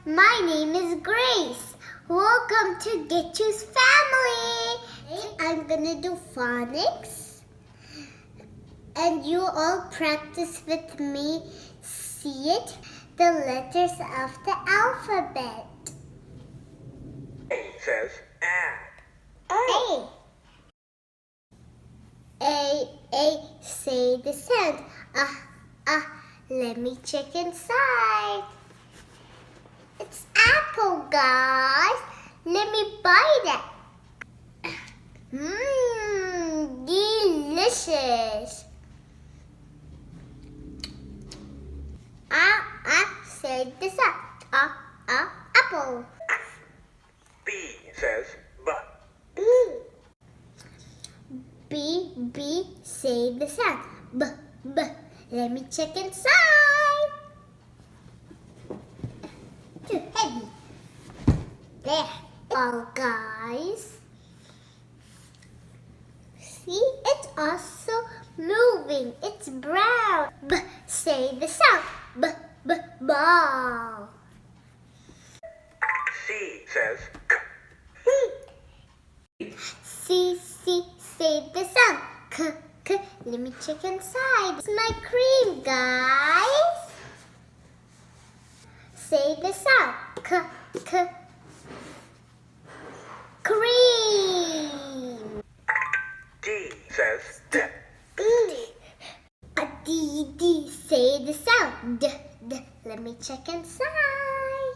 My name is Grace. Welcome to Get You's family. I'm gonna do phonics, and you all practice with me. See it? The letters of the alphabet. A says A. Say the sound. Let me check inside. It's apple, guys. Let me bite it. Delicious. Say the sound. Apple. B says B, say the sound. B. Let me check inside. Too heavy. There. Oh, guys. See, it's also moving. It's brown. B, say the sound. Ball. C says C, say the sound. K. Let me check inside. It's my cream, guys. Say the sound. K. Cream. D says D. D, say the sound. D. Let me check inside.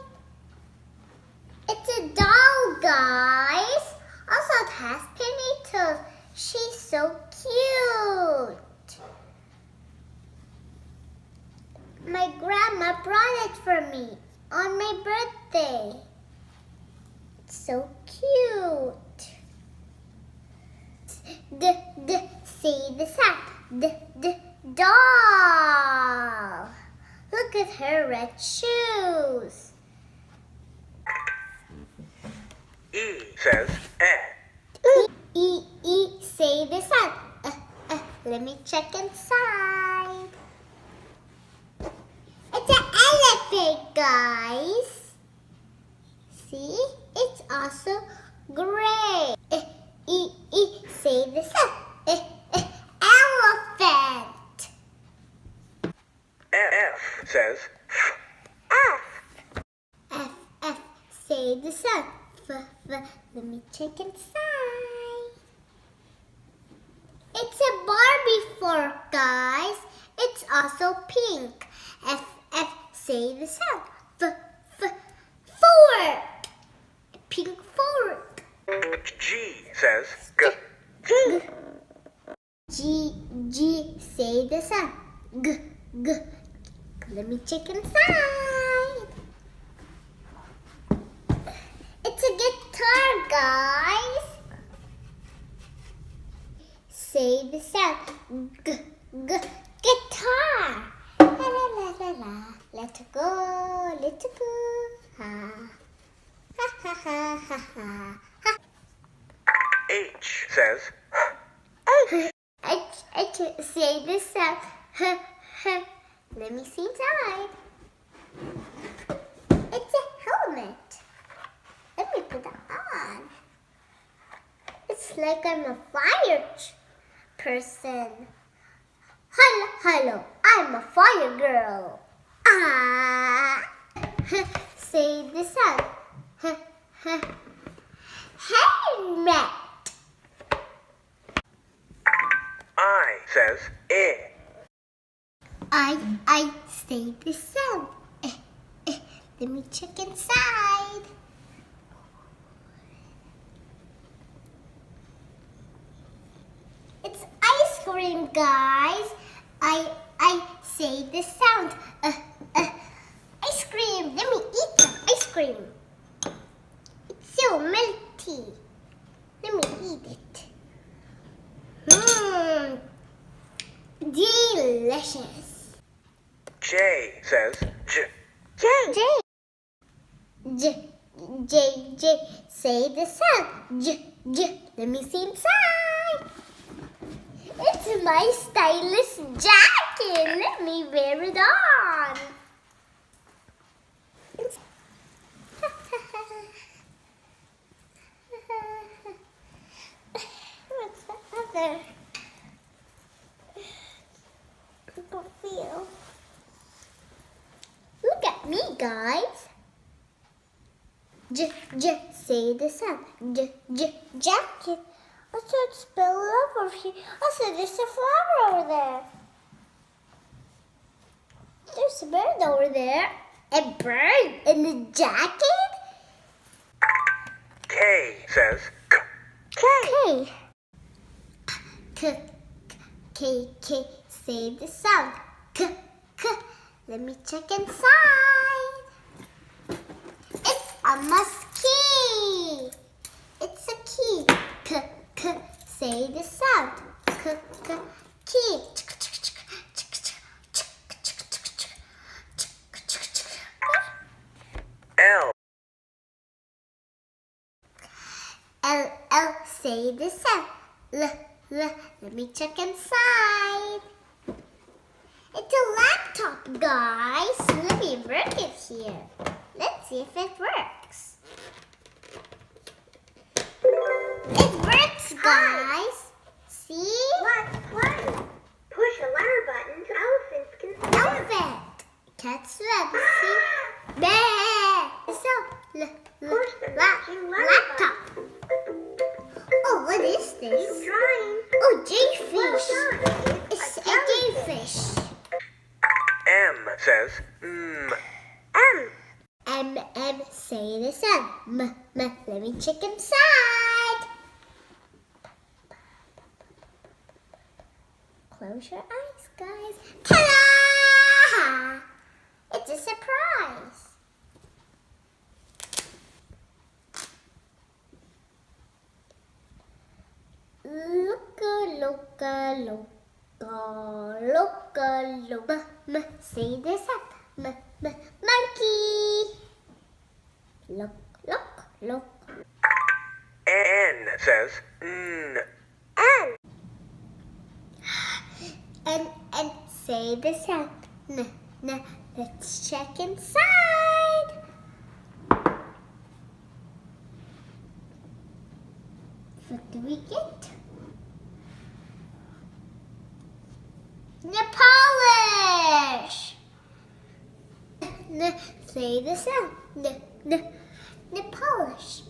It's a doll, guys. Also, it has penny toes. She's so cute. My grandma brought it for me on my birthday. It's so cute. Say the sound. Doll. Look at her red shoes. E says Say the sound. Let me check inside. It's an elephant, guys. See? It's also gray. Say the sound. Elephant. F says F. Say the sound. Let me check inside. It's a Barbie fork, guys. It's also pink. F. Say the sound. Fork. Pink fork. G says G. Say the sound. G. Let me check inside. It's a guitar, guys. Say the sound. Guitar. La. Let it go. Ha. Ha. H says H. Say the sound. Let me see inside. It's a helmet. Let me put it on. It's like I'm a fire person. Hello, I'm a fire girl. Say the sound. Helmet. I says I say the sound. Let me check inside. It's ice cream, guys. I say the sound. Ice cream. Let me eat some ice cream. It's so melty. Let me eat it. Delicious. J says J. Say the sound. J. Let me see inside. It's my stylish jacket. Let me wear it on. there. I don't feel. Look at me, guys. Say the sound. Jacket. I saw it spill over here. I said there's a flower over there. There's a bird over there. A bird in the jacket? K says K. K. K. Say the sound. K. Let me check inside. It's a muskie. It's a key. K. Say the sound. Key. L. L. Say the sound. Let me check inside. It's a laptop, guys. Let me work it here. Let's see if it works. It works, guys. See? What? Push a letter button so elephants can see. Elephant. Cat's red. See? Bear. So, Push the matching letter laptop. Oh, what is Keep this? trying. Oh, Well jellyfish. done. It's a jellyfish. M says M. Say the sound. Let me check inside. Close your eyes, guys. Ta-da! It's a surprise. Look. Say the sound. Monkey. Look. N says And say the sound. Let's check inside. What do we get? Nail polish. Say the sound. Nail polish.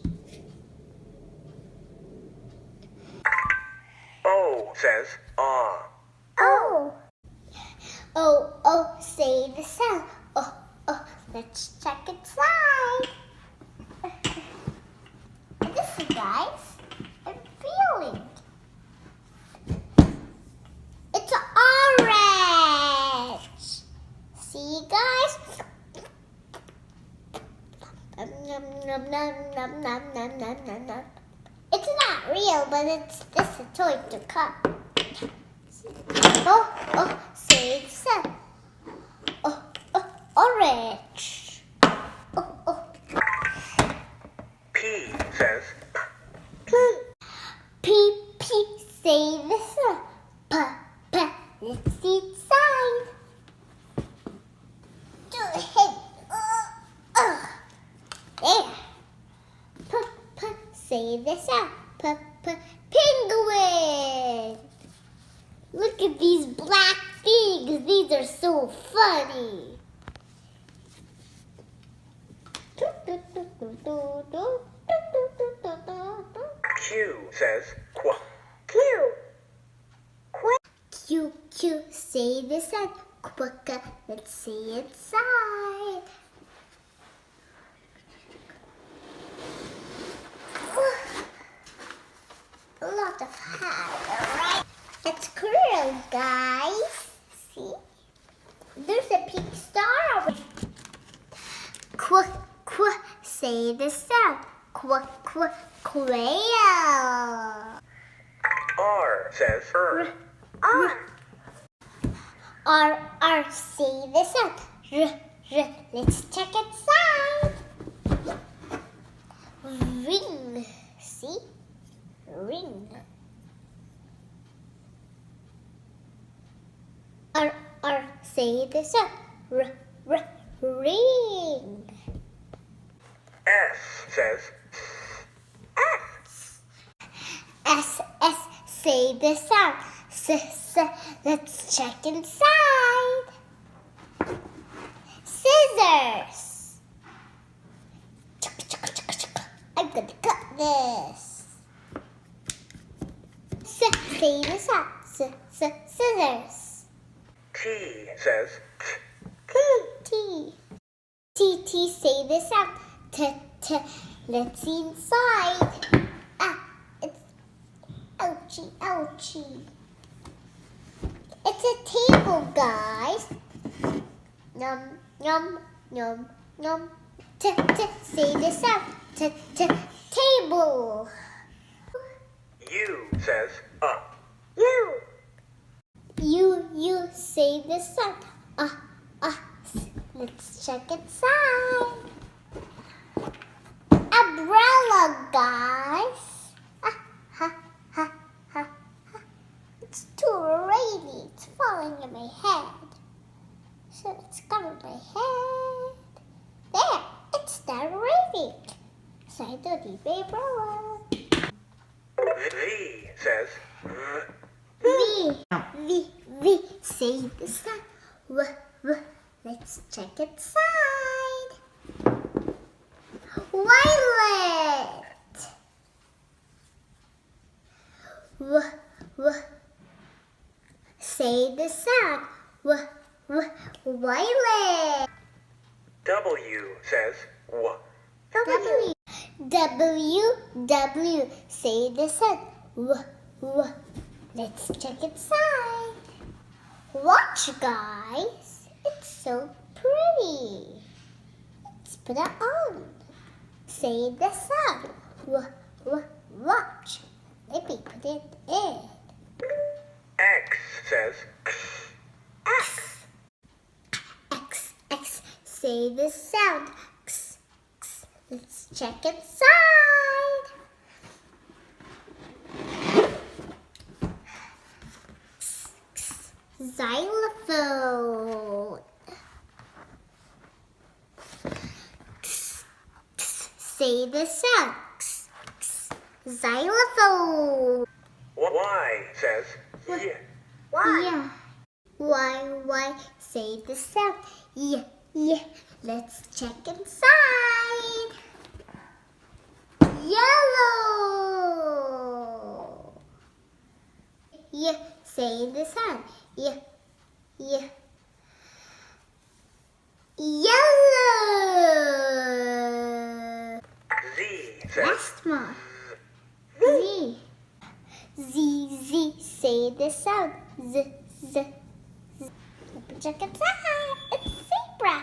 O says ah. Oh, say the sound. Oh, let's check inside. Listen, guys. I'm feeling. It's orange. See, guys? Nom. It's not real, but it's a toy to cut. Oh, say the sound. Oh, orange. Oh. P says P, say the sound. P, let's see inside. There. Say the sound. Penguin. Look at these black things. These are so funny. Q says Qu. Q, say the sound. Quicker. Let's see inside. A lot of hair, right? It's cool, guys. See? There's a pink star over here. Say the sound. Quail. R says R, say the sound. Let's check inside. Ring. See? Ring. R, say the sound. Ring. S says S, say the sound. Let's check inside. Scissors. I'm gonna cut this. Say the sound. Scissors. T says T. T. Say the sound. Let's see inside. It's ouchie, ouchie. It's a table, guys. Yum, yum, yum, yum. Say the sound. Table. U says You say the sound. Let's check inside. Umbrella, guys. It's too rainy. It's falling in my head. So it's covering my head. There, it's not raining. So I don't need my umbrella. V says V. Say the sound. Let's check inside. Violet. Say the sound. Violet. W says W. Say the sound. Let's check inside. Watch, guys. It's so pretty. Let's put it on. Say the sound. Watch. Let me put it in. X says X. Say the sound. X. Let's check inside. Xylophone. Say the sound. Xylophone. Y says Yeah. Why? Say the sound. Yeah. Let's check inside. Yellow. Yeah. Say the sound. Yeah. Yellow. Z says Last one. Z. Say the sound. Z. Check it out. It's zebra.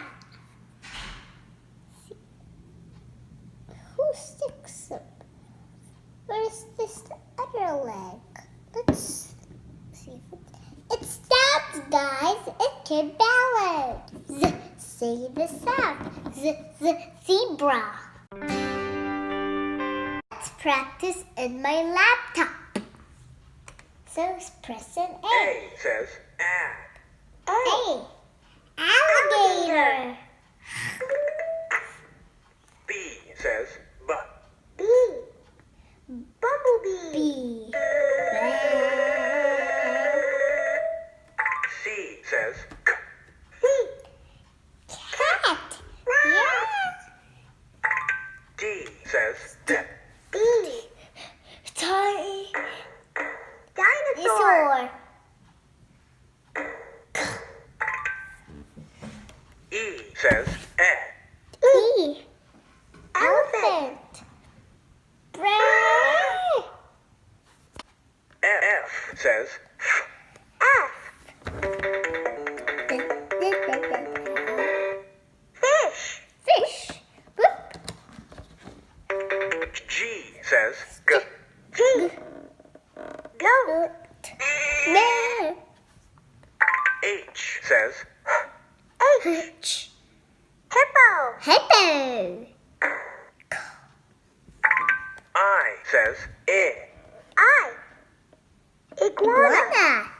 Who sticks up? Where's this other leg? Let's see. It stands, guys. It can balance. Say the sound. Zebra. Let's practice in my laptop. So press an A. A says add. A. Alligator. B says Bumblebee. B. C says Cat. Yeah. D says B. Toy. Dinosaur. E says E. Elephant. Bird. F says F. Fish. Whoop. G says G. Goat. No. H says H. Hippo. Hippo. I says I. Iguana.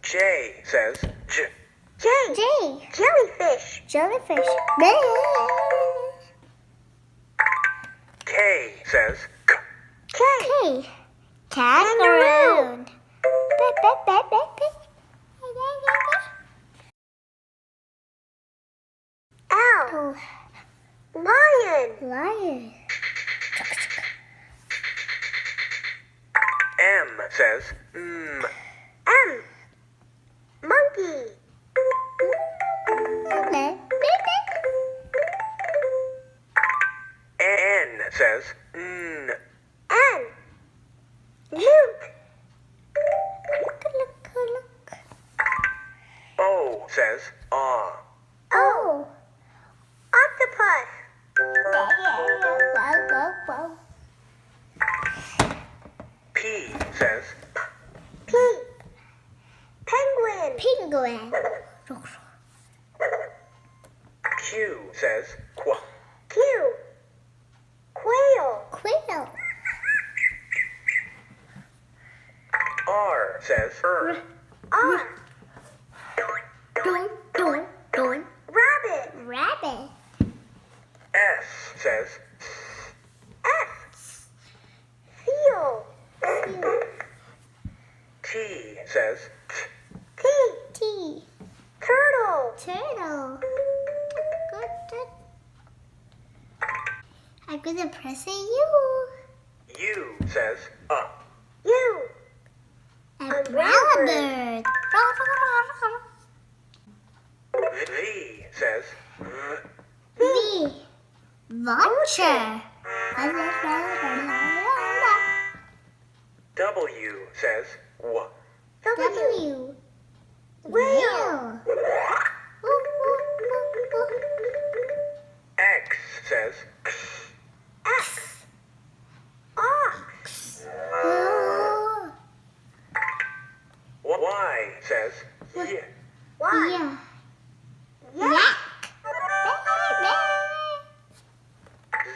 J says J. J. Jellyfish. Jellyfish. says K. K. Kangaroo. Beep, beep, beep, beep, beep. L. Oh, Lion. lion. M says M. Monkey. N says N. Newt. O says ah. Oh. Octopus. P says P. Penguin. Penguin. Q says qua. Q. Quail. Quail. R says R. Don. Rabbit. Rabbit. S says S. Seal. T says T. T. Turtle. Turtle. Good. I'm gonna press a U. U says up. U. Umbrella bird. V says V. Vulture. W says w. W. Whale. X says X. Ox. Y says yeah. Y. Yeah. Yak.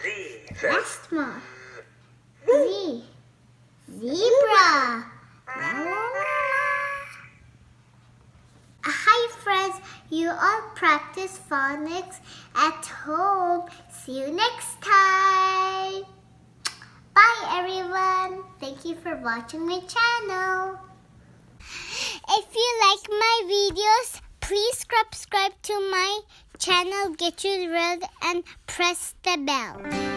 Z says Asthma. Z. Zebra. Hi friends, you all practice phonics at home. See you next time. Bye everyone. Thank you for watching my channel. If you like my videos, please subscribe to my channel, Get You World, and press the bell.